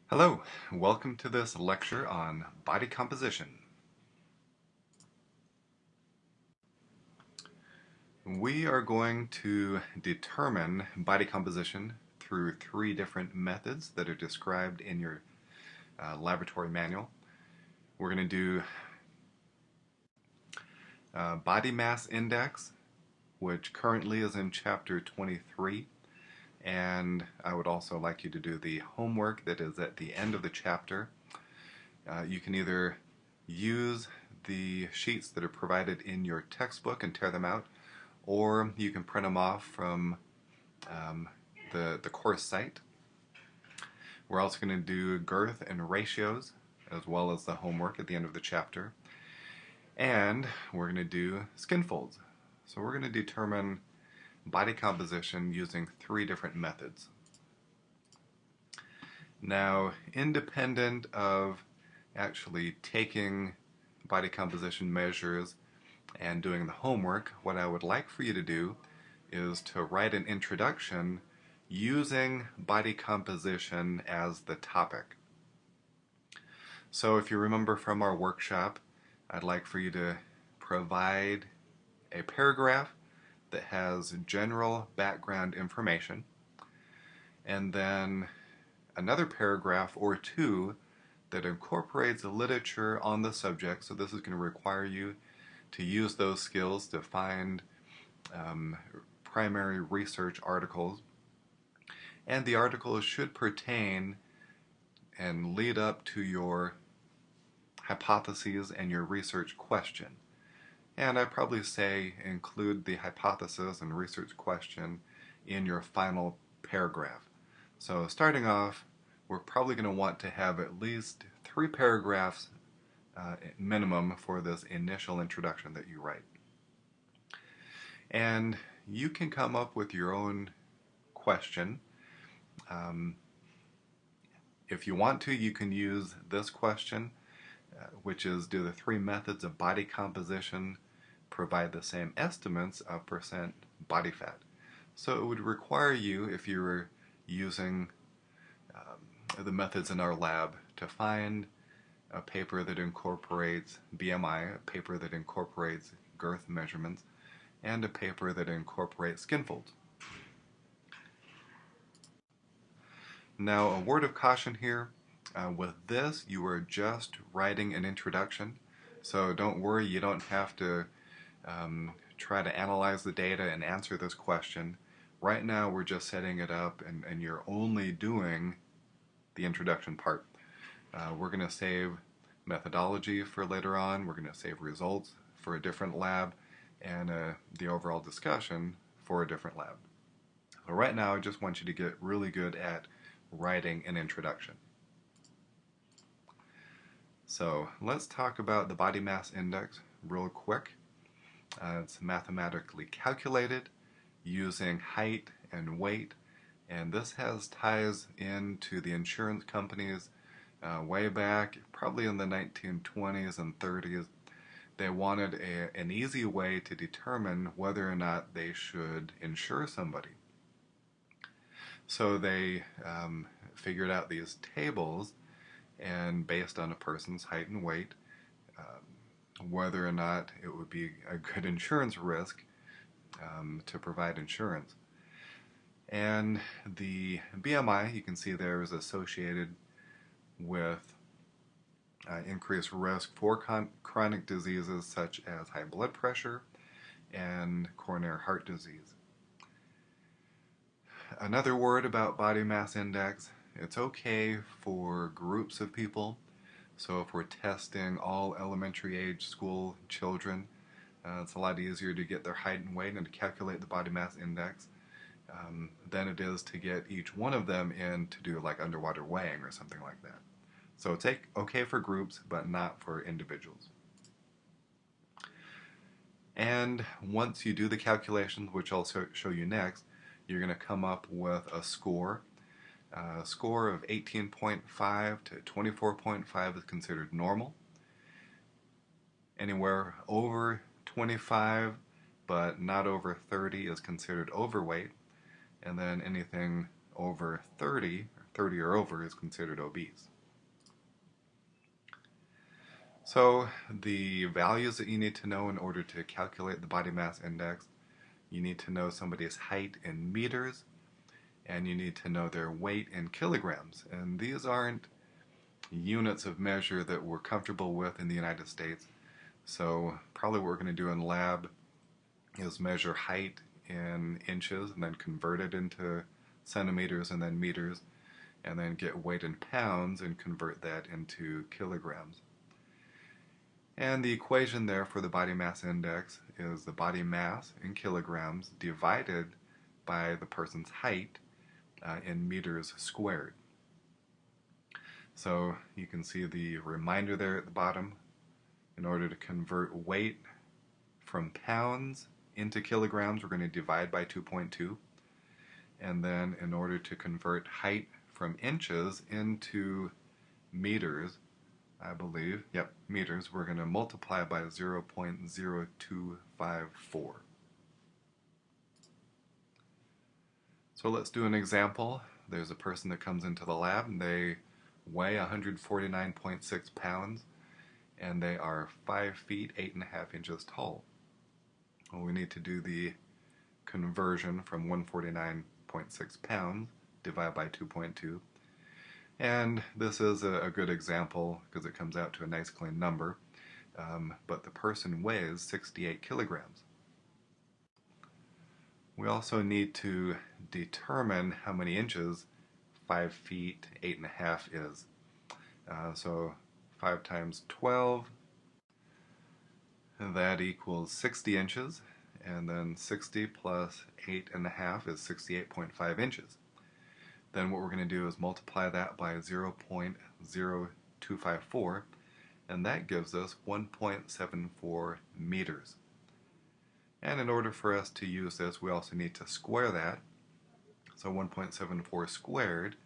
Hello, welcome to this lecture on body composition. We are going to determine body composition through three different methods that are described in your laboratory manual. We're going to do body mass index, which currently is in chapter 23, and I would also like you to do the homework that is at the end of the chapter. You can either use the sheets that are provided in your textbook and tear them out, or you can print them off from the course site. We're also going to do girth and ratios, as well as the homework at the end of the chapter. And we're going to do skin folds. So we're going to determine body composition using three different methods. Now, independent of actually taking body composition measures and doing the homework, what I would like for you to do is to write an introduction using body composition as the topic. So if you remember from our workshop, I'd like for you to provide a paragraph that has general background information, and then another paragraph or two that incorporates literature on the subject. So this is going to require you to use those skills to find primary research articles, and the articles should pertain and lead up to your hypotheses and your research question. And I'd probably say include the hypothesis and research question in your final paragraph. So starting off, we're probably going to want to have at least 3 paragraphs minimum for this initial introduction that you write. And you can come up with your own question. If you want to, you can use this question, which is, do the 3 methods of body composition provide the same estimates of percent body fat? So it would require you, if you were using the methods in our lab, to find a paper that incorporates BMI, a paper that incorporates girth measurements, and a paper that incorporates skin folds. Now, a word of caution here. With this, you are just writing an introduction, so don't worry, you don't have to try to analyze the data and answer this question. Right now, we're just setting it up, and you're only doing the introduction part. We're going to save methodology for later on, we're going to save results for a different lab, and the overall discussion for a different lab. So right now, I just want you to get really good at writing an introduction. So let's talk about the body mass index real quick. It's mathematically calculated using height and weight, and this has ties into the insurance companies way back, probably in the 1920s and 30s. They wanted an easy way to determine whether or not they should insure somebody. So they figured out these tables, and based on a person's height and weight, whether or not it would be a good insurance risk to provide insurance. And the BMI, you can see there, is associated with increased risk for chronic diseases such as high blood pressure and coronary heart disease. Another word about body mass index, it's okay for groups of people. So if we're testing all elementary age school children, it's a lot easier to get their height and weight and to calculate the body mass index than it is to get each one of them in to do like underwater weighing or something like that. So it's okay for groups, but not for individuals. And once you do the calculations, which I'll show you next, you're going to come up with a score. A score of 18.5 to 24.5 is considered normal. Anywhere over 25 but not over 30 is considered overweight. And then anything over 30, or 30 or over is considered obese. So the values that you need to know in order to calculate the body mass index, you need to know somebody's height in meters, and you need to know their weight in kilograms. And these aren't units of measure that we're comfortable with in the United States. So probably what we're going to do in lab is measure height in inches and then convert it into centimeters and then meters, and then get weight in pounds and convert that into kilograms. And the equation there for the body mass index is the body mass in kilograms divided by the person's height in meters squared. So you can see the reminder there at the bottom. In order to convert weight from pounds into kilograms, we're going to divide by 2.2. And then in order to convert height from inches into meters, I believe, yep, meters, we're going to multiply by 0.0254. So let's do an example. There's a person that comes into the lab and they weigh 149.6 pounds and they are 5 feet 8.5 inches tall. Well, we need to do the conversion from 149.6 pounds divided by 2.2. And this is a good example because it comes out to a nice clean number, but the person weighs 68 kilograms. We also need to determine how many inches 5 feet 8.5 is. So 5 times 12, that equals 60 inches, and then 60 plus 8.5 is 68.5 inches. Then what we're going to do is multiply that by 0.0254, and that gives us 1.74 meters. And in order for us to use this, we also need to square that. So 1.74 squared,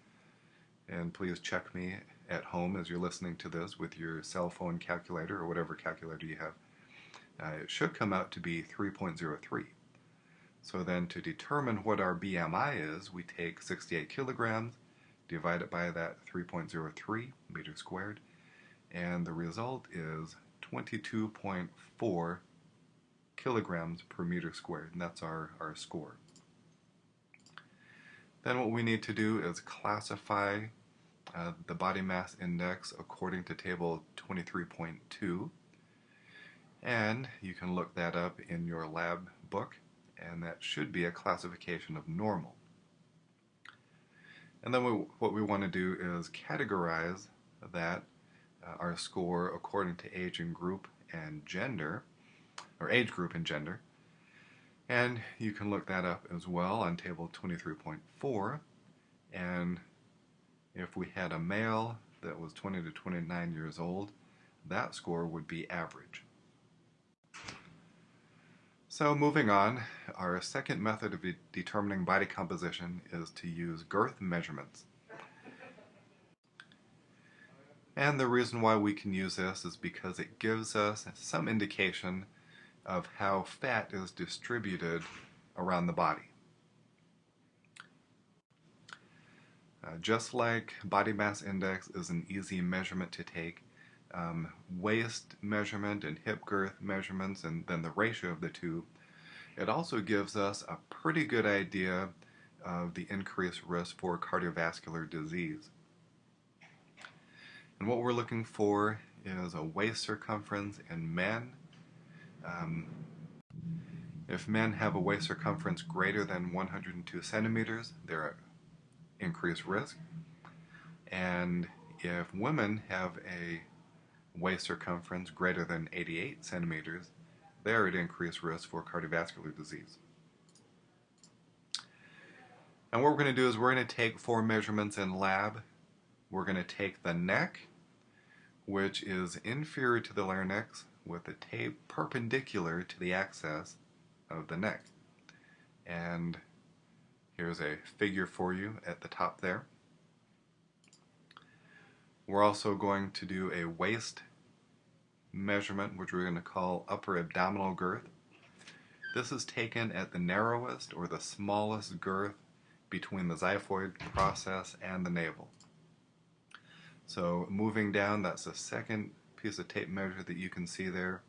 and please check me at home as you're listening to this with your cell phone calculator or whatever calculator you have. It should come out to be 3.03. So then to determine what our BMI is, we take 68 kilograms, divide it by that 3.03 meters squared, and the result is 22.4 kilograms per meter squared, and that's our score. Then what we need to do is classify the body mass index according to table 23.2, and you can look that up in your lab book, and that should be a classification of normal. And then what we want to do is categorize that, our score according to age and group and gender, or age group and gender. And you can look that up as well on table 23.4. And if we had a male that was 20 to 29 years old, that score would be average. So moving on, our second method of determining body composition is to use girth measurements. And the reason why we can use this is because it gives us some indication of how fat is distributed around the body. Just like body mass index is an easy measurement to take, waist measurement and hip girth measurements and then the ratio of the two, it also gives us a pretty good idea of the increased risk for cardiovascular disease. And what we're looking for is a waist circumference in men. If men have a waist circumference greater than 102 centimeters, they're at increased risk. And if women have a waist circumference greater than 88 centimeters, they're at increased risk for cardiovascular disease. And what we're going to do is we're going to take 4 measurements in lab. We're going to take the neck, which is inferior to the larynx, with the tape perpendicular to the axis of the neck. And here's a figure for you at the top there. We're also going to do a waist measurement, which we're going to call upper abdominal girth. This is taken at the narrowest or the smallest girth between the xiphoid process and the navel. So moving down, that's the second piece of tape measure that you can see there.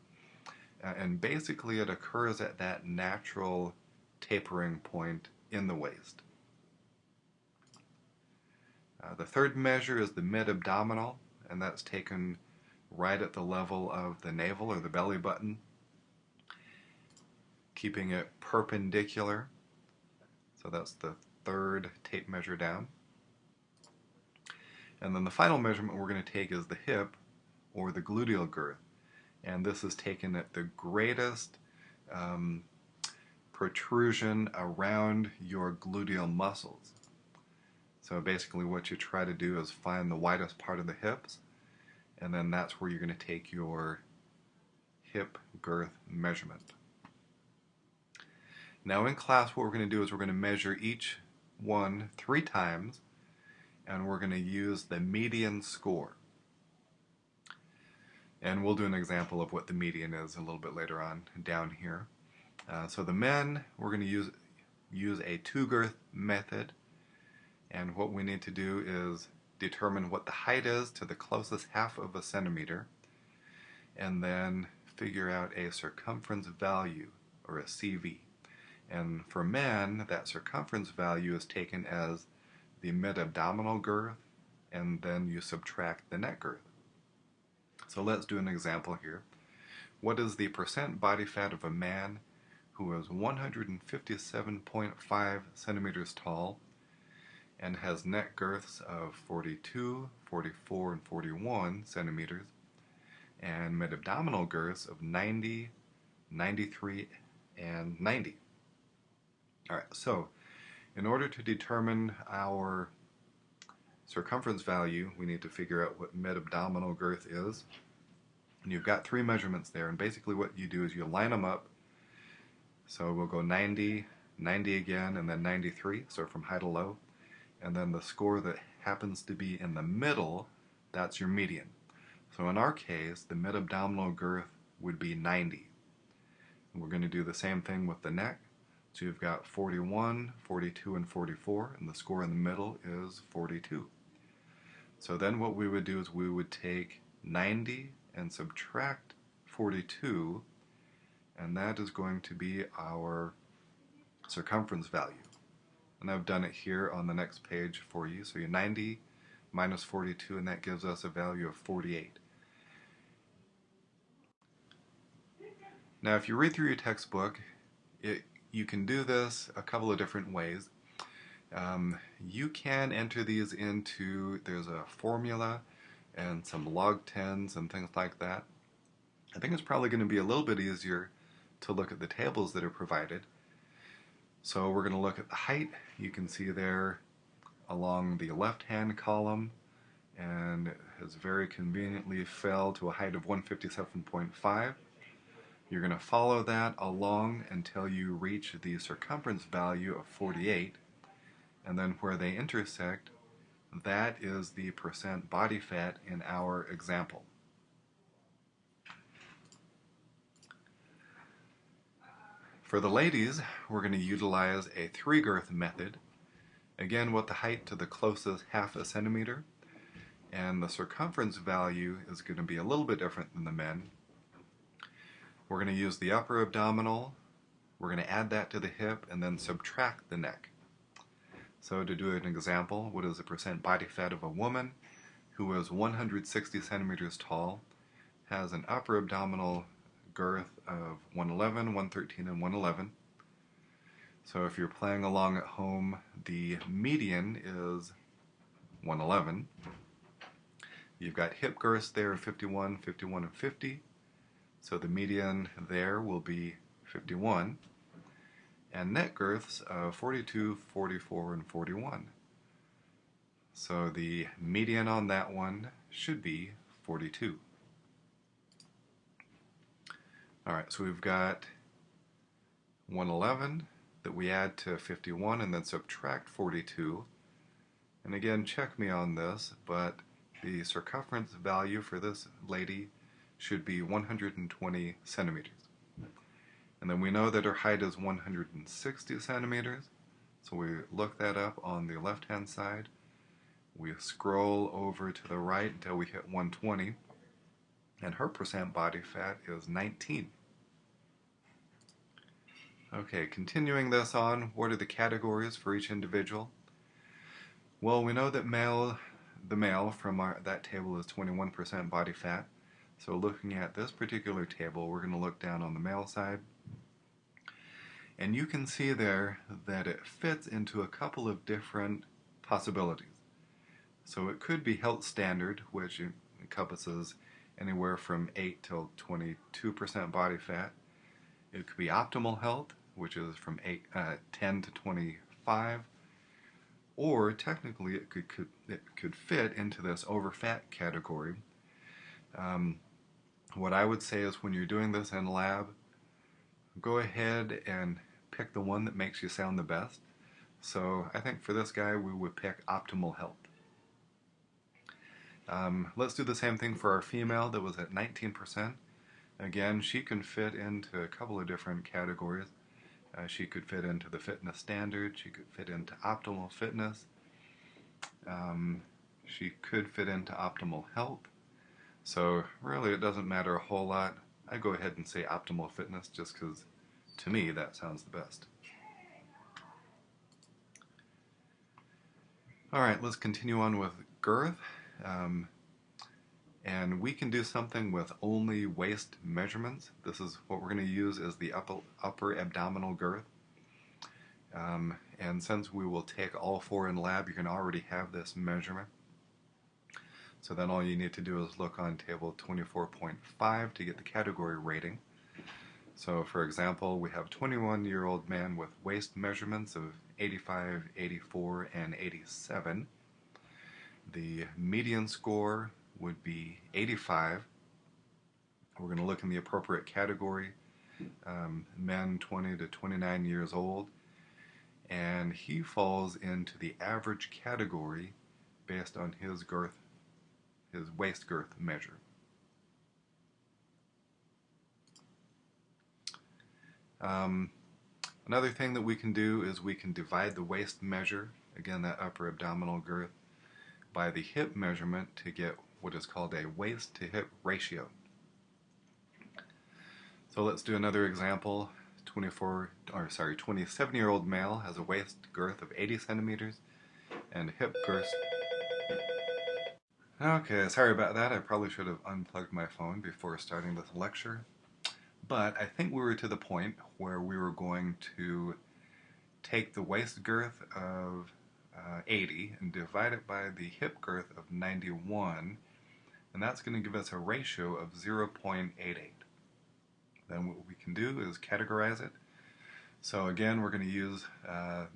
And basically it occurs at that natural tapering point in the waist. The third measure is the mid-abdominal, and that's taken right at the level of the navel or the belly button, keeping it perpendicular. So that's the third tape measure down. And then the final measurement we're going to take is the hip or the gluteal girth. And this is taken at the greatest protrusion around your gluteal muscles. So basically what you try to do is find the widest part of the hips, and then that's where you're going to take your hip girth measurement. Now in class what we're going to do is we're going to measure each one 3 times, and we're going to use the median score. And we'll do an example of what the median is a little bit later on down here. So the men, we're going to use a 2-girth method, and what we need to do is determine what the height is to the closest half of a centimeter, and then figure out a circumference value, or a CV. And for men, that circumference value is taken as the mid-abdominal girth, and then you subtract the neck girth. So let's do an example here. What is the percent body fat of a man who is 157.5 centimeters tall and has neck girths of 42, 44, and 41 centimeters, and mid-abdominal girths of 90, 93, and 90? Alright, so in order to determine our circumference value, we need to figure out what mid-abdominal girth is. And you've got 3 measurements there, and basically what you do is you line them up. So we'll go 90, 90 again, and then 93, so from high to low. And then the score that happens to be in the middle, that's your median. So in our case, the mid-abdominal girth would be 90. And we're going to do the same thing with the neck. So you've got 41, 42, and 44, and the score in the middle is 42. So then what we would do is we would take 90 and subtract 42, and that is going to be our circumference value. And I've done it here on the next page for you. So you're 90 minus 42, and that gives us a value of 48. Now if you read through your textbook, you can do this a couple of different ways. You can enter these into, there's a formula and some log 10s and things like that. I think it's probably going to be a little bit easier to look at the tables that are provided. So we're going to look at the height. You can see there along the left-hand column, and it has very conveniently fell to a height of 157.5. You're going to follow that along until you reach the circumference value of 48, and then where they intersect, that is the percent body fat in our example. For the ladies, we're going to utilize a 3-girth method, again with the height to the closest half a centimeter, and the circumference value is going to be a little bit different than the men. We're going to use the upper abdominal, we're going to add that to the hip, and then subtract the neck. So to do an example, what is the percent body fat of a woman who is 160 centimeters tall, has an upper abdominal girth of 111, 113, and 111. So if you're playing along at home, the median is 111. You've got hip girths there of 51, 51, and 50. So the median there will be 51. And neck girths of 42, 44, and 41. So the median on that one should be 42. Alright, so we've got 111 that we add to 51 and then subtract 42. And again, check me on this, but the circumference value for this lady should be 120 centimeters. And then we know that her height is 160 centimeters, So we look that up on the left-hand side. We scroll over to the right until we hit 120, and her percent body fat is 19. Okay, continuing this on, what are the categories for each individual? Well, we know that the male from that table is 21% body fat. So looking at this particular table, we're going to look down on the male side. And you can see there that it fits into a couple of different possibilities. So it could be health standard, which encompasses anywhere from 8 till 22% body fat. It could be optimal health, which is from 10 to 25. Or technically it could fit into this overfat category. What I would say is when you're doing this in lab, go ahead and pick the one that makes you sound the best. So I think for this guy we would pick optimal health. Let's do the same thing for our female that was at 19%. Again, she can fit into a couple of different categories. She could fit into the fitness standard. She could fit into optimal fitness. She could fit into optimal health. So really it doesn't matter a whole lot. I go ahead and say optimal fitness just because to me that sounds the best. Alright, let's continue on with girth. And we can do something with only waist measurements. This is what we're going to use as the upper abdominal girth. And since we will take all four in lab, you can already have this measurement. So then all you need to do is look on table 24.5 to get the category rating. So for example, we have a 21-year-old man with waist measurements of 85, 84, and 87. The median score would be 85. We're going to look in the appropriate category, men 20 to 29 years old, and he falls into the average category based on his girth, his waist girth measure. Another thing that we can do is we can divide the waist measure, again that upper abdominal girth, by the hip measurement to get what is called a waist to hip ratio. So let's do another example. 27-year-old male has a waist girth of 80 centimeters and a hip girth. Okay, sorry about that. I probably should have unplugged my phone before starting this lecture. But I think we were to the point where we were going to take the waist girth of 80 and divide it by the hip girth of 91, and that's going to give us a ratio of 0.88. Then what we can do is categorize it. So again, we're going to use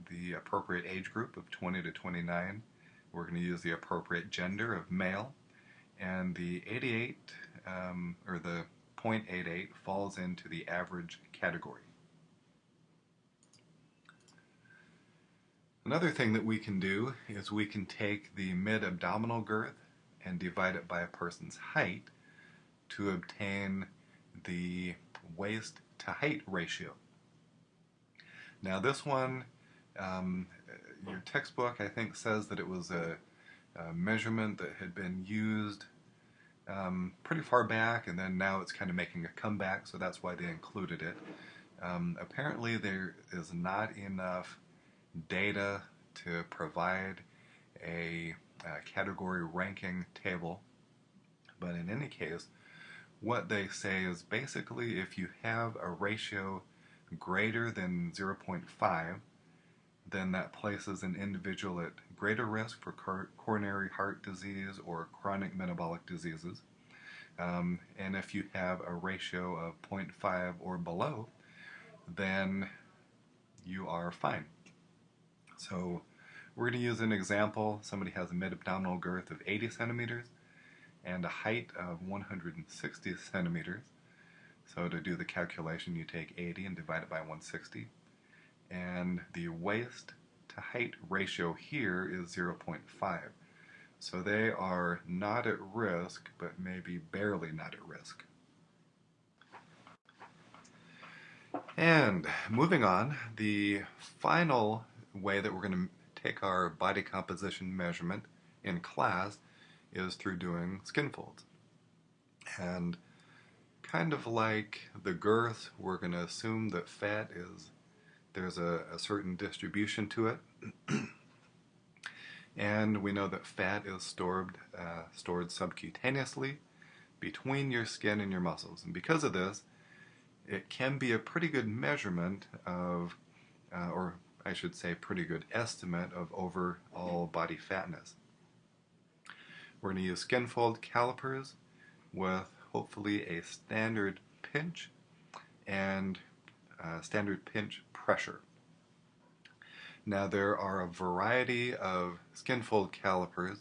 the appropriate age group of 20 to 29. We're going to use the appropriate gender of male, and the 88 or the 0.88 falls into the average category. Another thing that we can do is we can take the mid-abdominal girth and divide it by a person's height to obtain the waist to height ratio. Now this one, your textbook I think says that it was a measurement that had been used pretty far back, and then now it's kind of making a comeback, so that's why they included it. Apparently there is not enough data to provide a category ranking table, but in any case, what they say is basically if you have a ratio greater than 0.5, then that places an individual at greater risk for coronary heart disease or chronic metabolic diseases. And if you have a ratio of 0.5 or below, then you are fine. So we're going to use an example. Somebody has a mid-abdominal girth of 80 centimeters and a height of 160 centimeters. So to do the calculation, you take 80 and divide it by 160. And the waist to height ratio here is 0.5. So they are not at risk, but maybe barely not at risk. And moving on, the final way that we're going to take our body composition measurement in class is through doing skin folds. And kind of like the girth, we're going to assume that fat there's a certain distribution to it. And we know that fat is stored subcutaneously between your skin and your muscles. And because of this, it can be a pretty good measurement of, or I should say pretty good estimate of overall body fatness. We're going to use skin fold calipers with hopefully a standard pinch and standard pinch pressure. Now there are a variety of skin fold calipers.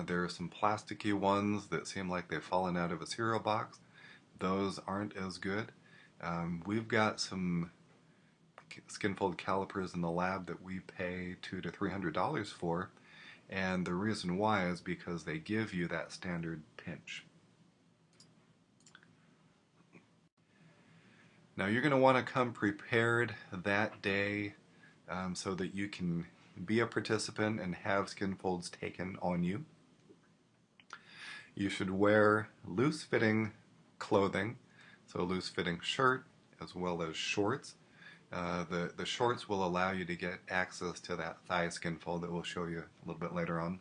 There are some plasticky ones that seem like they've fallen out of a cereal box. Those aren't as good. We've got some skin fold calipers in the lab that we pay $200 to $300 for, and the reason why is because they give you that standard pinch. Now you're going to want to come prepared that day so that you can be a participant and have skin folds taken on you. You should wear loose-fitting clothing, so a loose-fitting shirt as well as shorts. The shorts will allow you to get access to that thigh skin fold that we'll show you a little bit later on.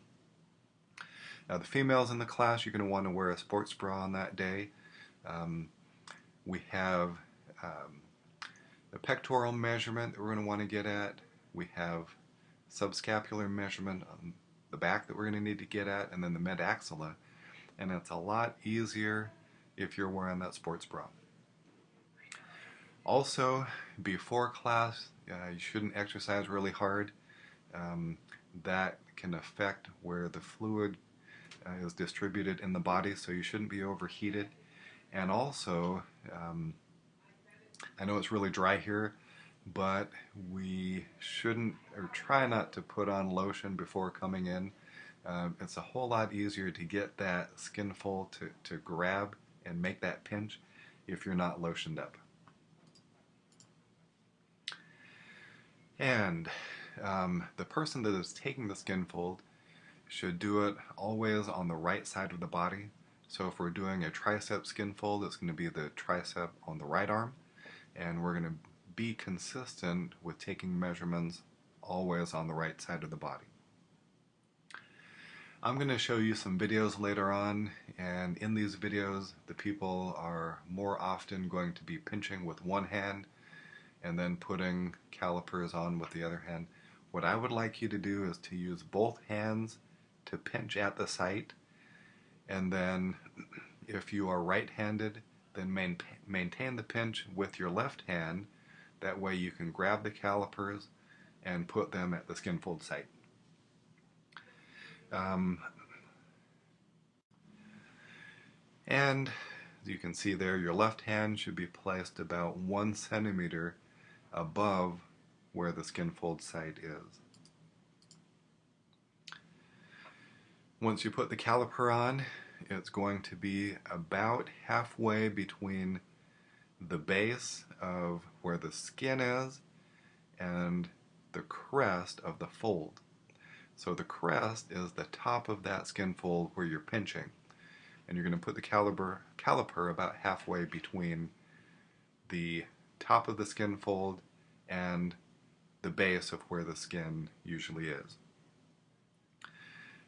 Now the females in the class, you're going to want to wear a sports bra on that day. We have the pectoral measurement that we're going to want to get at. We have subscapular measurement on the back that we're going to need to get at, and then the mid-axilla. And it's a lot easier if you're wearing that sports bra. Also, before class, you shouldn't exercise really hard. That can affect where the fluid is distributed in the body, so you shouldn't be overheated. And also, I know it's really dry here, but we shouldn't, or try not to put on lotion before coming in. It's a whole lot easier to get that skin fold to grab and make that pinch if you're not lotioned up. And the person that is taking the skin fold should do it always on the right side of the body. So if we're doing a tricep skin fold, it's going to be the tricep on the right arm, and we're going to be consistent with taking measurements always on the right side of the body. I'm going to show you some videos later on, and in these videos the people are more often going to be pinching with one hand and then putting calipers on with the other hand. What I would like you to do is to use both hands to pinch at the site, and then if you are right-handed, then maintain the pinch with your left hand. That way you can grab the calipers and put them at the skin fold site. And as you can see there, your left hand should be placed about 1 centimeter above where the skin fold site is. Once you put the caliper on, it's going to be about halfway between the base of where the skin is and the crest of the fold. So the crest is the top of that skin fold where you're pinching, and you're going to put the caliper about halfway between the top of the skin fold and the base of where the skin usually is.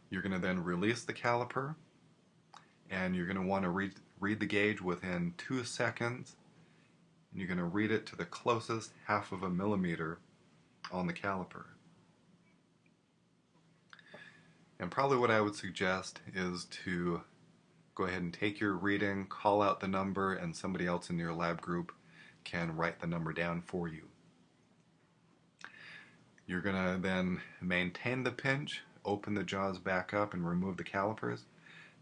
You're going to then release the caliper, and you're going to want to read the gauge within 2 seconds, and you're going to read it to the closest half of a millimeter on the caliper. And probably what I would suggest is to go ahead and take your reading, call out the number, and somebody else in your lab group can write the number down for you. You're going to then maintain the pinch, open the jaws back up, and remove the calipers.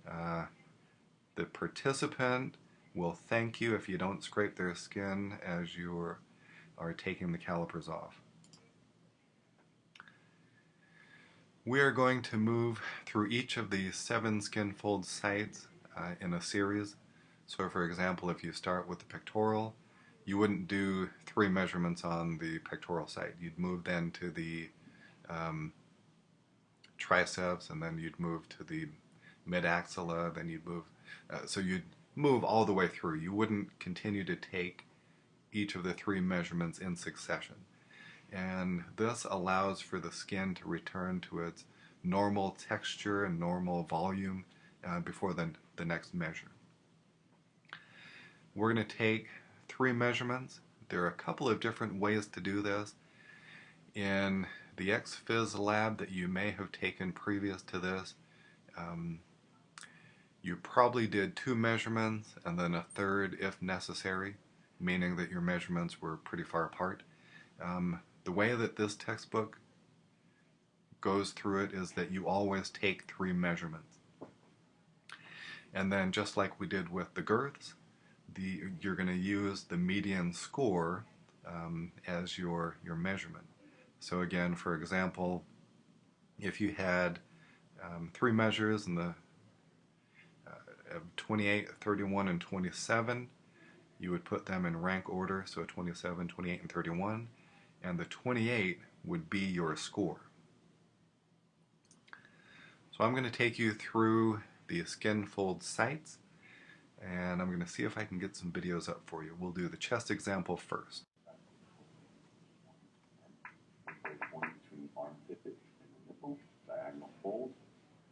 The participant will thank you if you don't scrape their skin as you are taking the calipers off. We are going to move through each of the 7 skin fold sites in a series. So for example, if you start with the pectoral, you wouldn't do 3 measurements on the pectoral site. You'd move then to the triceps, and then you'd move to the mid-axilla, then you'd move, so you'd move all the way through. You wouldn't continue to take each of the 3 measurements in succession. And this allows for the skin to return to its normal texture and normal volume before the next measure. We're going to take 3 measurements. There are a couple of different ways to do this. In the XPhys lab that you may have taken previous to this, you probably did 2 measurements and then a third if necessary, meaning that your measurements were pretty far apart. The way that this textbook goes through it is that you always take 3 measurements. And then just like we did with the girths, you're going to use the median score as your measurement. So again, for example, if you had 3 measures in the 28, 31, and 27, you would put them in rank order, so 27, 28, and 31, and the 28 would be your score. So I'm going to take you through the SkinFold sites, and I'm going to see if I can get some videos up for you. We'll do the chest example first. Point between armpit and the nipple, diagonal fold,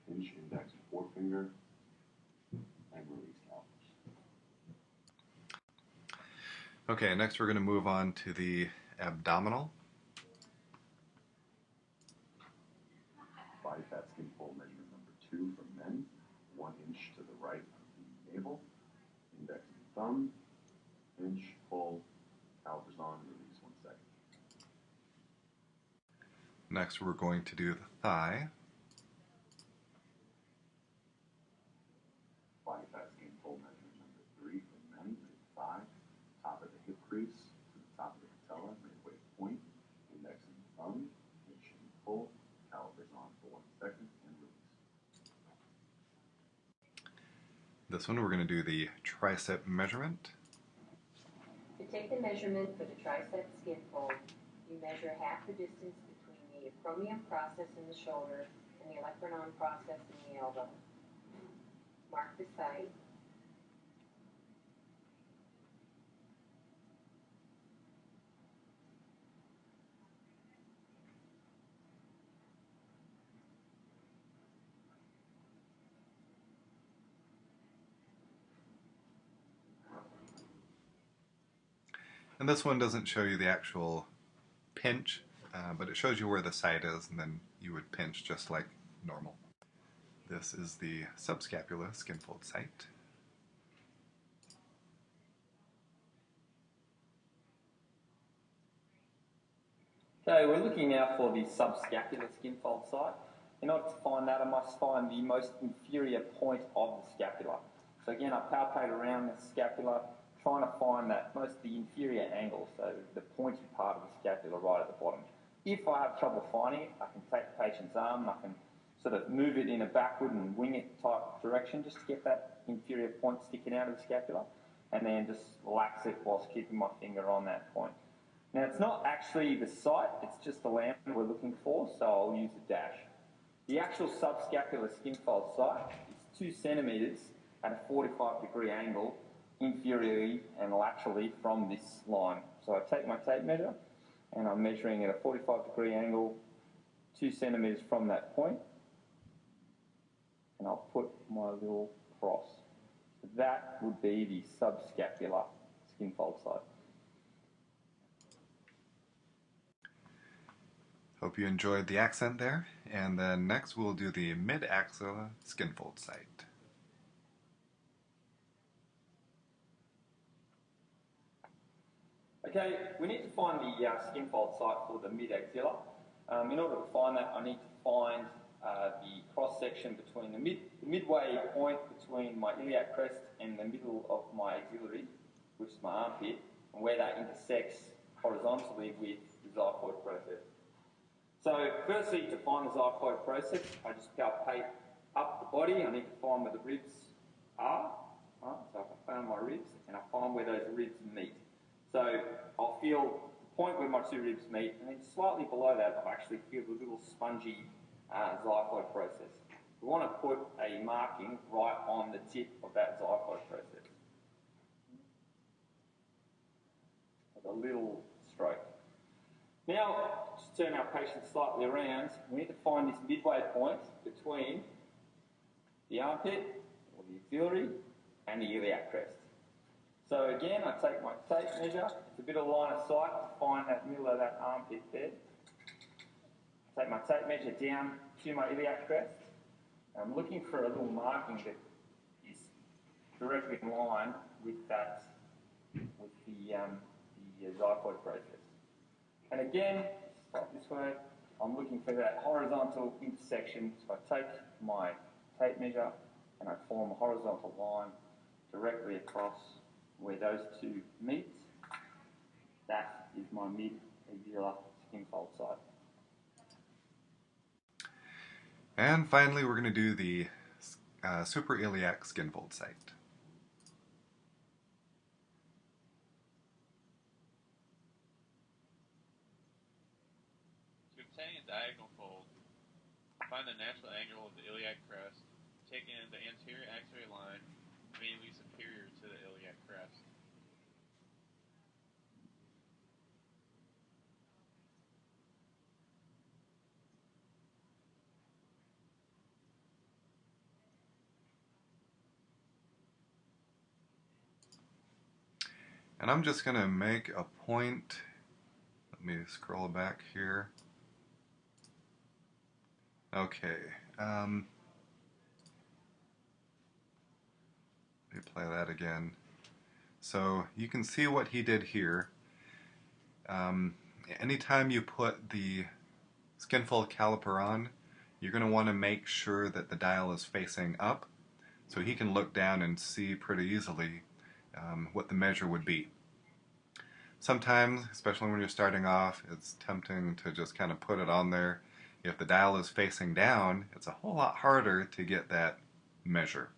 pinch index and forefinger, and release calipers. Okay, next we're going to move on to the abdominal. Body fat skin fold measurement number 2 for men, 1 inch to the right of the navel, index and thumb, pinch, pull, calipers on, release 1 second. Next we're going to do the thigh. Body fat skin fold measurement number 3 for men, mid-thigh, top of the hip crease to the top of the patella, midway point, index and thumb, pinch and pull, calipers on for 1 second, and release. This one we're going to do the tricep measurement. To take the measurement for the tricep skin fold, you measure half the distance between the acromion process in the shoulder and the olecranon process in the elbow. Mark the site. And this one doesn't show you the actual pinch, but it shows you where the site is, and then you would pinch just like normal. This is the subscapula SkinFold site. Okay, we're looking now for the subscapular SkinFold site. In order to find that, I must find the most inferior point of the scapula. So again, I palpate around the scapula, trying to find the inferior angle, so the pointy part of the scapula right at the bottom. If I have trouble finding it, I can take the patient's arm and I can sort of move it in a backward and wing it type direction just to get that inferior point sticking out of the scapula, and then just relax it whilst keeping my finger on that point. Now, it's not actually the site, it's just the lamp we're looking for, so I'll use a dash. The actual subscapular SkinFold site is 2 centimetres at a 45-degree angle inferiorly and laterally from this line. So I take my tape measure and I'm measuring at a 45-degree angle 2 centimetres from that point, and I'll put my little cross. So that would be the subscapular SkinFold site. Hope you enjoyed the accent there. And then next we'll do the mid-axilla SkinFold site. Okay, we need to find the SkinFold site for the mid-axilla. In order to find that, I need to find the cross-section between the midway point between my iliac crest and the middle of my axillary, which is my armpit, and where that intersects horizontally with the xiphoid process. So firstly, to find the xiphoid process, I just palpate up the body. I need to find where the ribs are. Right? So I can find my ribs and I find where those ribs meet. So I'll feel the point where my two ribs meet, and then slightly below that, I'll actually feel the little spongy xiphoid process. We want to put a marking right on the tip of that xiphoid process. With a little stroke. Now, just turn our patient slightly around. We need to find this midway point between the armpit, or the axillary, and the iliac crest. So again, I take my tape measure. It's a bit of line of sight to find that middle of that armpit there. I take my tape measure down to my iliac crest. I'm looking for a little marking that is directly in line with that, with the xiphoid process. And again, stop this way. I'm looking for that horizontal intersection. So I take my tape measure and I form a horizontal line directly across where those two meet. That is my mid-axillar skin fold site. And finally, we're going to do the suprailiac skin fold site. To obtain a diagonal fold, find the natural angle of the iliac crest, taking the anterior axillary line immediately superior to the iliac crest. And I'm just going to make a point. Let me scroll back here. Okay. Let me play that again. So you can see what he did here. Anytime you put the skinfold caliper on, you're going to want to make sure that the dial is facing up, so he can look down and see pretty easily what the measure would be. Sometimes, especially when you're starting off, it's tempting to just kind of put it on there. If the dial is facing down, it's a whole lot harder to get that measure.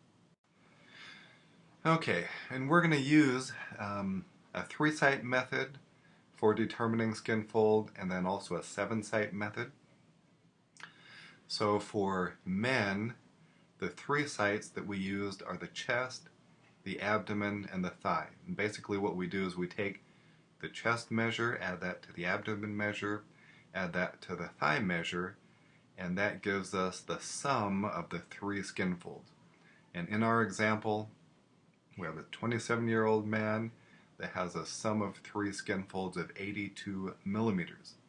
Okay, and we're going to use a 3-site method for determining skin fold, and then also a 7-site method. So for men, the 3 sites that we used are the chest, the abdomen, and the thigh. And basically what we do is we take the chest measure, add that to the abdomen measure, add that to the thigh measure, and that gives us the sum of the 3 skin folds. And in our example, we have a 27-year-old man that has a sum of 3 skin folds of 82 millimeters.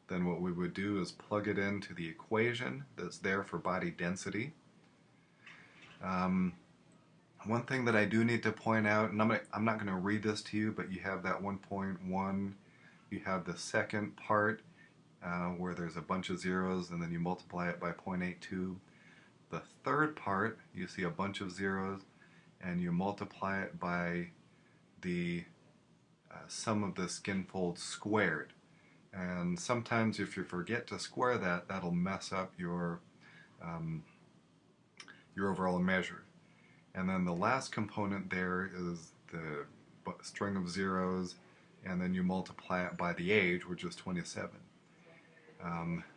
Then what we would do is plug it into the equation that's there for body density. One thing that I do need to point out, and I'm not going to read this to you, but you have that 1.1, you have the second part where there's a bunch of zeros and then you multiply it by 0.82. The third part, you see a bunch of zeros and you multiply it by the sum of the skin folds squared. And sometimes if you forget to square that, that'll mess up your overall measure. And then the last component there is the string of zeros, and then you multiply it by the age, which is 27.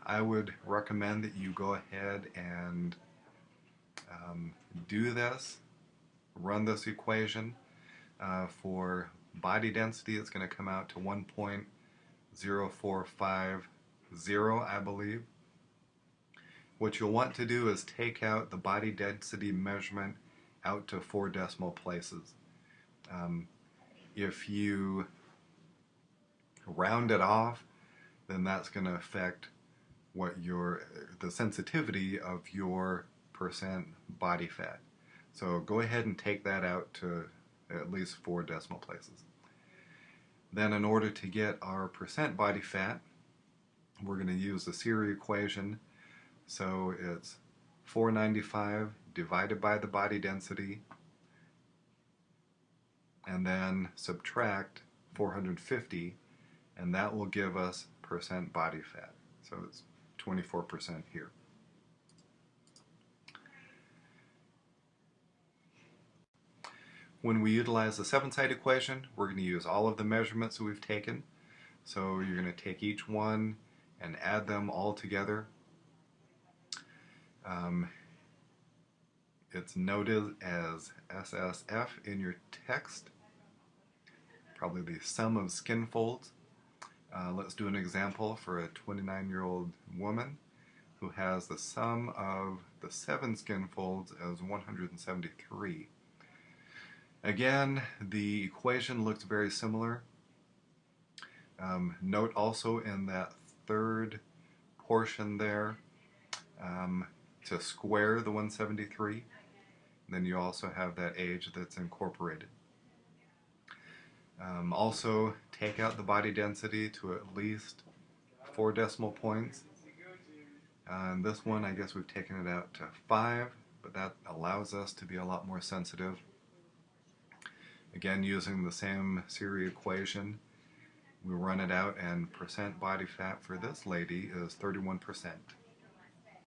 I would recommend that you go ahead and do this, run this equation. For body density, it's going to come out to 1.0450, I believe. What you'll want to do is take out the body density measurement out to 4 decimal places. If you round it off, then that's going to affect what the sensitivity of your percent body fat. So go ahead and take that out to at least 4 decimal places. Then in order to get our percent body fat, we're going to use the Siri equation. So it's 495 divided by the body density, and then subtract 450, and that will give us percent body fat. So it's 24% here. When we utilize the seven-side equation, we're going to use all of the measurements that we've taken. So you're going to take each one and add them all together. It's noted as SSF in your text, probably the sum of skin folds. Let's do an example for a 29-year-old woman who has the sum of the 7 skin folds as 173. Again, the equation looks very similar. Note also in that third portion there to square the 173. Then you also have that age that's incorporated. Also, take out the body density to at least 4 decimal points. And this one, I guess we've taken it out to 5, but that allows us to be a lot more sensitive. Again, using the same Siri equation, we run it out, and percent body fat for this lady is 31%.